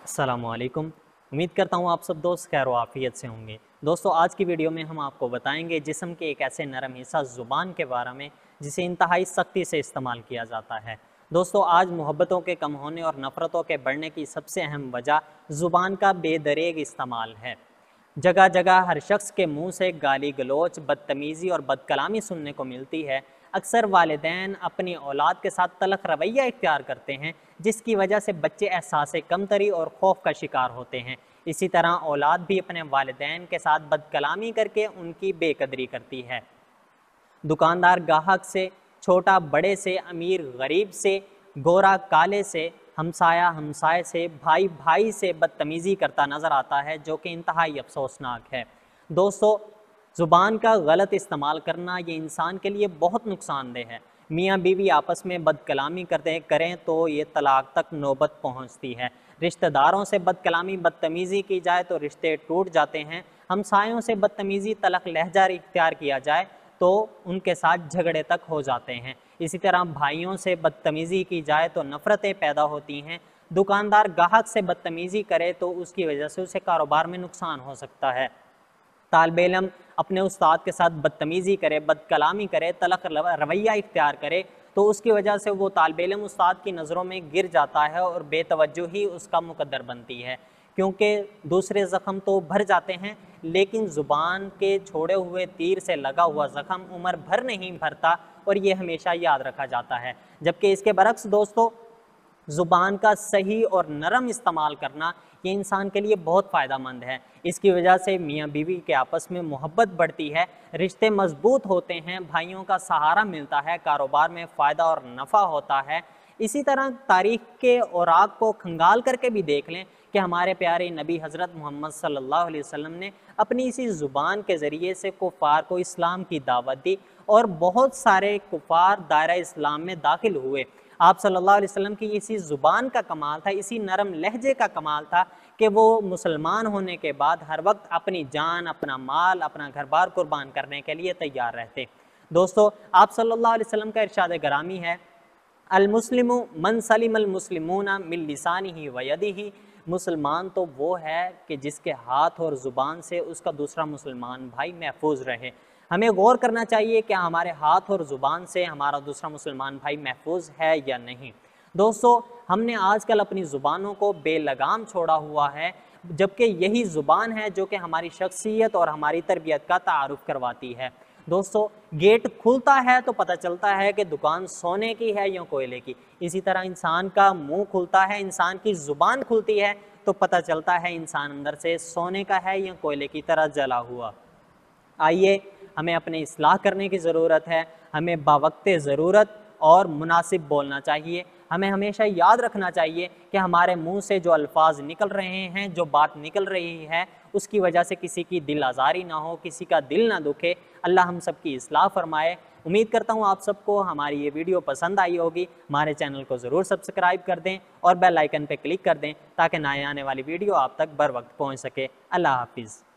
अस्सलामुअलैकुम। उम्मीद करता हूँ आप सब दोस्त खैर आफियत से होंगे। दोस्तों आज की वीडियो में हम आपको बताएंगे जिस्म के एक ऐसे नरम हिस्सा ज़ुबान के बारे में जिसे इंतहाई सख्ती से इस्तेमाल किया जाता है। दोस्तों आज मोहब्बतों के कम होने और नफ़रतों के बढ़ने की सबसे अहम वजह ज़ुबान का बेदरेग इस्तेमाल है। जगह जगह हर शख्स के मुंह से गाली गलोच, बदतमीज़ी और बदकलामी सुनने को मिलती है। अक्सर वालिदैन अपनी औलाद के साथ तलख रवैया इख्तियार करते हैं, जिसकी वजह से बच्चे एहसास कमतरी और खौफ का शिकार होते हैं। इसी तरह औलाद भी अपने वालिदैन के साथ बदकलामी करके उनकी बेकदरी करती है। दुकानदार ग्राहक से, छोटा बड़े से, अमीर गरीब से, गोरा काले से, हमसाया हमसाए से, भाई भाई से बदतमीज़ी करता नज़र आता है, जो कि इंतहाई अफसोसनाक है। दोस्तों ज़ुबान का गलत इस्तेमाल करना ये इंसान के लिए बहुत नुकसानदेह है। मियाँ बीवी आपस में बदकलामी करें तो ये तलाक तक नौबत पहुँचती है। रिश्तेदारों से बदकलामी बदतमीज़ी की जाए तो रिश्ते टूट जाते हैं। हमसायों से बदतमीज़ी तलख लहजा इख्तियार किया जाए तो उनके साथ झगड़े तक हो जाते हैं। इसी तरह भाइयों से बदतमीज़ी की जाए तो नफ़रतें पैदा होती हैं। दुकानदार ग्राहक से बदतमीज़ी करे तो उसकी वजह से उसे कारोबार में नुकसान हो सकता है। तालिब इल्म अपने उस्ताद के साथ बदतमीज़ी करे, बदकलामी करे, तलख रवैया इख्तियार करे तो उसकी वजह से वो तालिब इल्म उस्ताद की नज़रों में गिर जाता है और बेतवज्जुही उसका मुकद्दर बनती है, क्योंकि दूसरे ज़ख़म तो भर जाते हैं लेकिन ज़ुबान के छोड़े हुए तीर से लगा हुआ ज़ख़म उम्र भर नहीं भरता और ये हमेशा याद रखा जाता है। जबकि इसके बरक्स दोस्तों ज़ुबान का सही और नरम इस्तेमाल करना ये इंसान के लिए बहुत फ़ायदेमंद है। इसकी वजह से मियाँ बीवी के आपस में मोहब्बत बढ़ती है, रिश्ते मजबूत होते हैं, भाइयों का सहारा मिलता है, कारोबार में फ़ायदा और नफ़ा होता है। इसी तरह तारीख़ के औराक को खंगाल करके भी देख लें कि हमारे प्यारे नबी हज़रत मोहम्मद सल्लल्लाहु अलैहि वसल्लम ने अपनी इसी ज़ुबान के ज़रिए से कुफ़ार को इस्लाम की दावत दी और बहुत सारे कुफ़ार दायरा इस्लाम में दाखिल हुए। आप सल्लल्लाहु अलैहि वसल्लम की इसी ज़ुबान का कमाल था, इसी नरम लहजे का कमाल था कि वो मुसलमान होने के बाद हर वक्त अपनी जान, अपना माल, अपना घर बार कुर्बान करने के लिए तैयार रहते। दोस्तों आप सल्लल्लाहु अलैहि वसल्लम का इरशाद गरामी है, अल-मुस्लिमु मन सलिमल मुस्लिमूना मिन लिसानिही व यदिही। मुसलमान तो वो है कि जिसके हाथ और ज़ुबान से उसका दूसरा मुसलमान भाई महफूज रहे। हमें गौर करना चाहिए कि हमारे हाथ और ज़ुबान से हमारा दूसरा मुसलमान भाई महफूज है या नहीं। दोस्तों हमने आजकल अपनी ज़ुबानों को बेलगाम छोड़ा हुआ है, जबकि यही ज़ुबान है जो कि हमारी शख्सियत और हमारी तरबियत का तारुफ करवाती है। दोस्तों गेट खुलता है तो पता चलता है कि दुकान सोने की है या कोयले की। इसी तरह इंसान का मुंह खुलता है, इंसान की ज़ुबान खुलती है तो पता चलता है इंसान अंदर से सोने का है या कोयले की तरह जला हुआ। आइए हमें अपने इस्लाह करने की ज़रूरत है, हमें बावक़्ते ज़रूरत और मुनासिब बोलना चाहिए। हमें हमेशा याद रखना चाहिए कि हमारे मुंह से जो अल्फाज निकल रहे हैं, जो बात निकल रही है, उसकी वजह से किसी की दिल आज़ारी ना हो, किसी का दिल ना दुखे। अल्लाह हम सब की इस्लाह फरमाए। उम्मीद करता हूँ आप सबको हमारी ये वीडियो पसंद आई होगी। हमारे चैनल को ज़रूर सब्सक्राइब कर दें और बेल आइकन पर क्लिक कर दें ताकि नए आने वाली वीडियो आप तक बर वक्त पहुँच सके। अल्लाह हाफिज़।